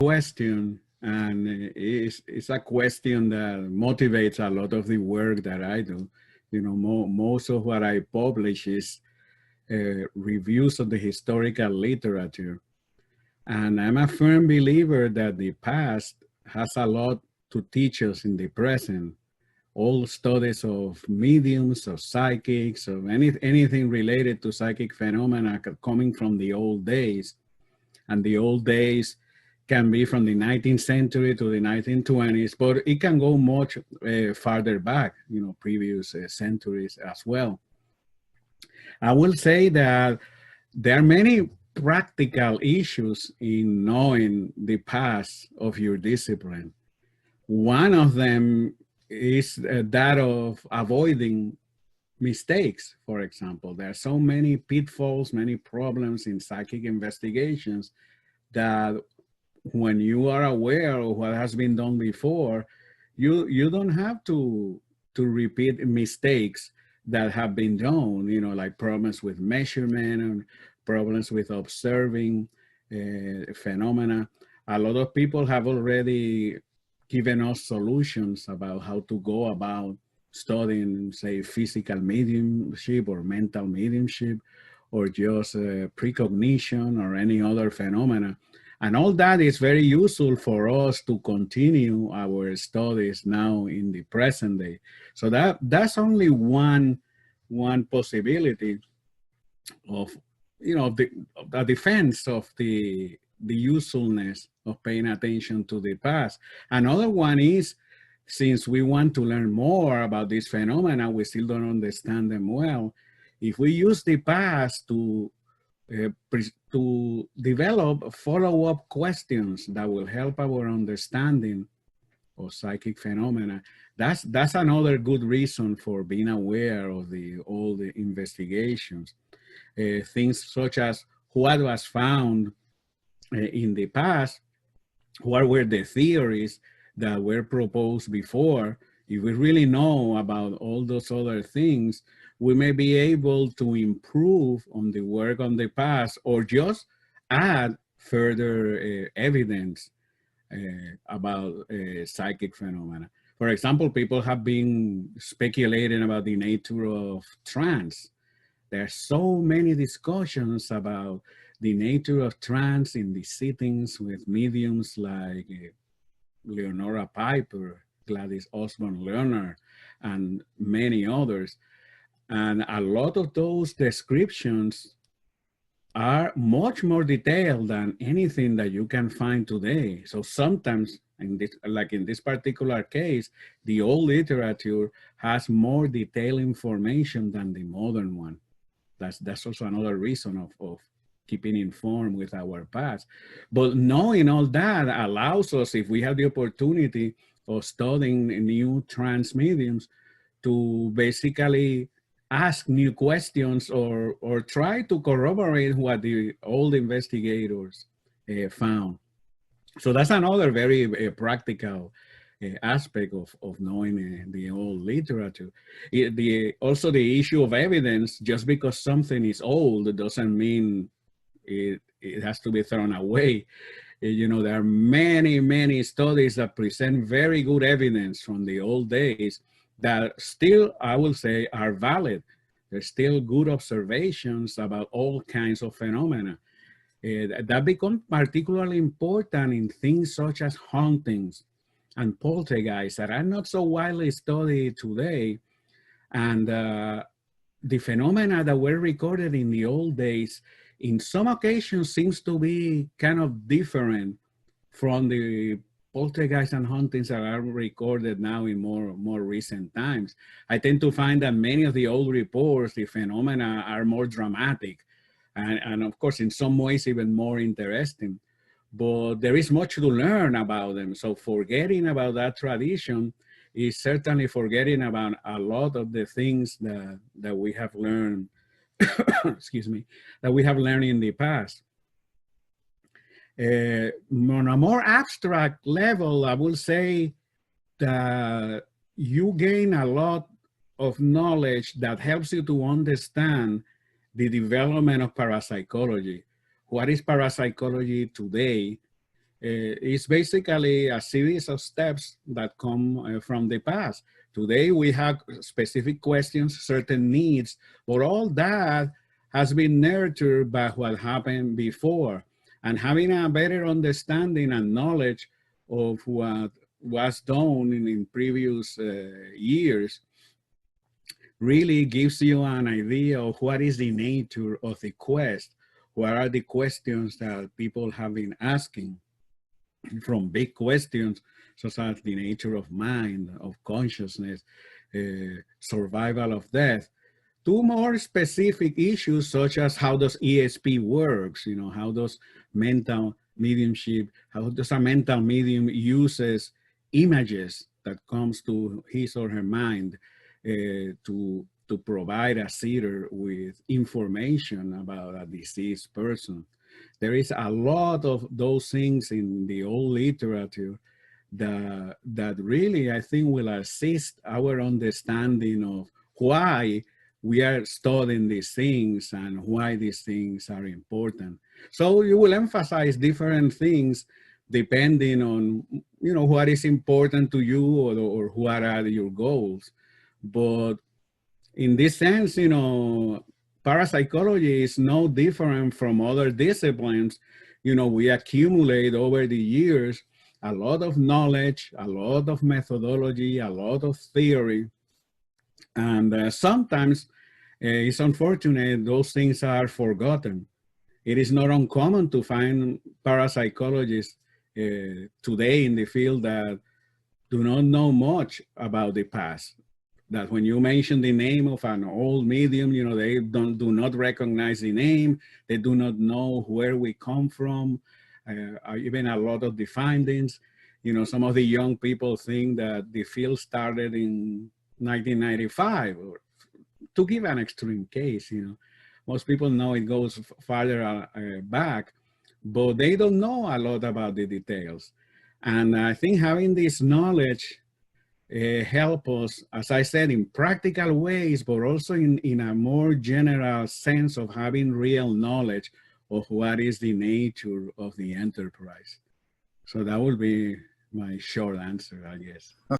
question, and it's a question that motivates a lot of the work that I do. You know, most of what I publish is reviews of the historical literature. And I'm a firm believer that the past has a lot to teach us in the present. All studies of mediums, of psychics, of anything related to psychic phenomena coming from the old days. And the old days can be from the 19th century to the 1920s, but it can go much farther back, you know, previous centuries as well. I will say that there are many practical issues in knowing the past of your discipline. One of them is that of avoiding mistakes, for example. There are so many pitfalls, many problems in psychic investigations that when you are aware of what has been done before, you don't have to repeat mistakes that have been done, you know, like problems with measurement and problems with observing phenomena. A lot of people have already given us solutions about how to go about studying, say, physical mediumship or mental mediumship, or just precognition or any other phenomena. And all that is very useful for us to continue our studies now in the present day. So that's only one possibility of, you know, the defense of the usefulness of paying attention to the past. Another one is, since we want to learn more about these phenomena, we still don't understand them well. If we use the past to develop follow-up questions that will help our understanding of psychic phenomena, that's another good reason for being aware of all the investigations. Things such as what was found in the past, what were the theories that were proposed before. If we really know about all those other things, we may be able to improve on the work on the past, or just add further evidence about psychic phenomena. For example, people have been speculating about the nature of trance. There are so many discussions about the nature of trance in the sittings with mediums like Leonora Piper, Gladys Osborne Leonard, and many others. And a lot of those descriptions are much more detailed than anything that you can find today. So sometimes, like in this particular case, the old literature has more detailed information than the modern one. That's also another reason of keeping informed with our past. But knowing all that allows us, if we have the opportunity of studying new trance mediums, to basically ask new questions or try to corroborate what the old investigators found. So that's another very practical aspect of knowing the old literature. Also the issue of evidence, just because something is old doesn't mean it has to be thrown away. You know, there are many studies that present very good evidence from the old days that still, I will say, are valid. There's still good observations about all kinds of phenomena. That become particularly important in things such as hauntings and poltergeists that are not so widely studied today. And the phenomena that were recorded in the old days, in some occasions, seems to be kind of different from the poltergeists and hauntings that are recorded now in more recent times. I tend to find that many of the old reports, the phenomena are more dramatic, and of course, in some ways, even more interesting. But there is much to learn about them. So forgetting about that tradition is certainly forgetting about a lot of the things that we have learned, excuse me, that we have learned in the past. On a more abstract level, I will say that you gain a lot of knowledge that helps you to understand the development of parapsychology. What is parapsychology today? It's basically a series of steps that come from the past. Today we have specific questions, certain needs, but all that has been nurtured by what happened before. And having a better understanding and knowledge of what was done in previous years really gives you an idea of what is the nature of the quest. What are the questions that people have been asking, from big questions such as the nature of mind, of consciousness, survival of death, to more specific issues such as how does ESP works, how does mental mediumship, how does a mental medium uses images that comes to his or her mind to provide a seer with information about a deceased person. There is a lot of those things in the old literature that really, I think, will assist our understanding of why we are studying these things and why these things are important. So you will emphasize different things depending on, what is important to you, or what are your goals. But in this sense, parapsychology is no different from other disciplines. We accumulate over the years a lot of knowledge, a lot of methodology, a lot of theory. And sometimes it's unfortunate those things are forgotten. It is not uncommon to find parapsychologists today in the field that do not know much about the past. That when you mention the name of an old medium, they do not recognize the name. They do not know where we come from, even a lot of the findings. Some of the young people think that the field started in 1995, or to give an extreme case, most people know it goes farther back, but they don't know a lot about the details. And I think having this knowledge help us, as I said, in practical ways, but also in a more general sense of having real knowledge of what is the nature of the enterprise. So that would be my short answer, I guess.